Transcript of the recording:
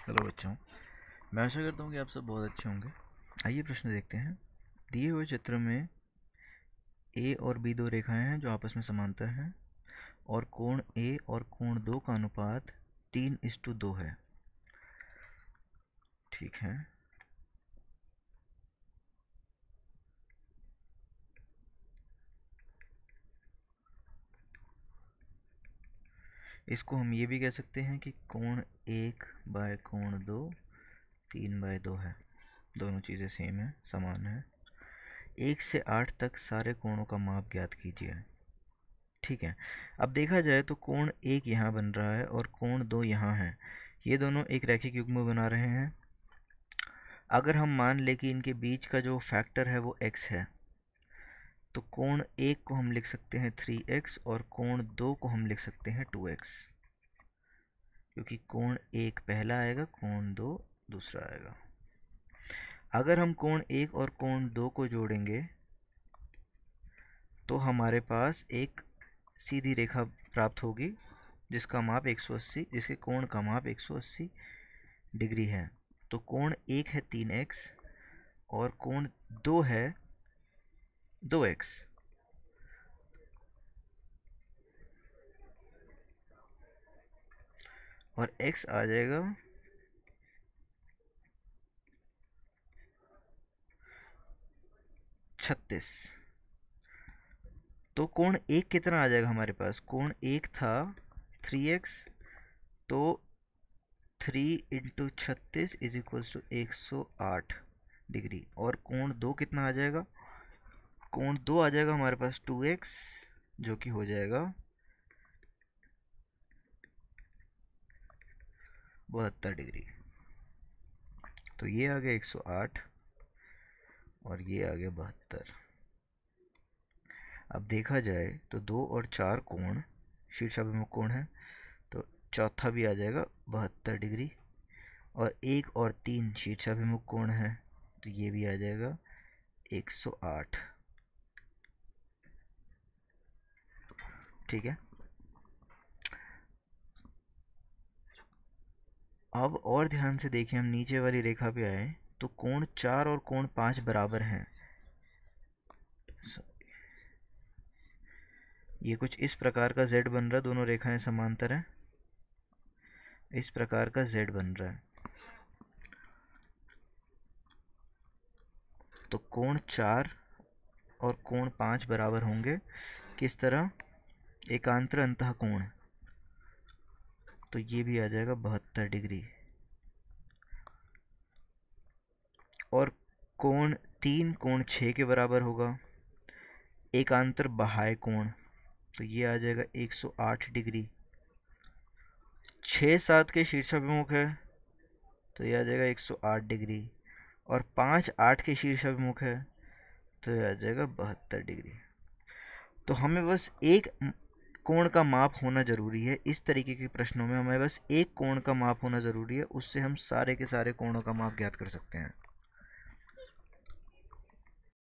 Hello बच्चों, मैं आशा करता हूँ कि आप सब बहुत अच्छे होंगे। आइए प्रश्न देखते हैं। दिए हुए चित्र में ए और बी दो रेखाएं हैं जो आपस में समांतर हैं और कोण ए और कोण 2 का अनुपात 3:2 है। ठीक है, इसको हम ये भी कह सकते हैं कि कोण 1 बाय कोण 2 3/2 है। दोनों चीज़ें सेम है, समान है। 1 से 8 तक सारे कोणों का माप ज्ञात कीजिए। ठीक है, अब देखा जाए तो कोण 1 यहाँ बन रहा है और कोण 2 यहाँ है। ये दोनों एक रैखिक युग्म बना रहे हैं। अगर हम मान लें कि इनके बीच का जो फैक्टर है वो x है, तो कोण 1 को हम लिख सकते हैं 3x और कोण 2 को हम लिख सकते हैं 2x, क्योंकि कोण 1 पहला आएगा, कोण 2 दूसरा आएगा। अगर हम कोण 1 और कोण 2 को जोड़ेंगे तो हमारे पास एक सीधी रेखा प्राप्त होगी जिसका माप 180, जिसके कोण का माप 180 डिग्री है। तो कोण 1 है 3x और कोण 2 है 2x। और x आ जाएगा 36। तो कोण 1 कितना आ जाएगा हमारे पास? कोण 1 था 3x, तो 3 × 36 = 108 डिग्री। और कोण 2 कितना आ जाएगा? कोण 2 आ जाएगा हमारे पास 2x, जो कि हो जाएगा 72 डिग्री। तो ये आ गया 108 और ये आ गया 72। अब देखा जाए तो 2 और 4 कोण शीर्षाभिमुख कोण है, तो चौथा भी आ जाएगा 72 डिग्री। और 1 और 3 शीर्षाभिमुख कोण है, तो ये भी आ जाएगा 108। ठीक है, अब और ध्यान से देखें, हम नीचे वाली रेखा पे आए तो कोण 4 और कोण 5 बराबर हैं। ये कुछ इस प्रकार का z बन रहा है, दोनों रेखाएं समांतर हैं, इस प्रकार का z बन रहा है। तो कोण 4 और कोण 5 बराबर होंगे किस तरह? एकांतर अंतः कोण, तो ये भी आ जाएगा 72 डिग्री। और कोण 3 कोण 6 के बराबर होगा, एकांतर बाह्य कोण, तो ये आ जाएगा 108 डिग्री। 6 7 के शीर्षाभिमुख है, तो ये आ जाएगा 108 डिग्री। और 5 8 के शीर्षाभिमुख है, तो ये आ जाएगा 72 डिग्री। तो हमें बस एक कोण का माप होना ज़रूरी है। इस तरीके के प्रश्नों में हमें बस एक कोण का माप होना ज़रूरी है, उससे हम सारे के सारे कोणों का माप ज्ञात कर सकते हैं।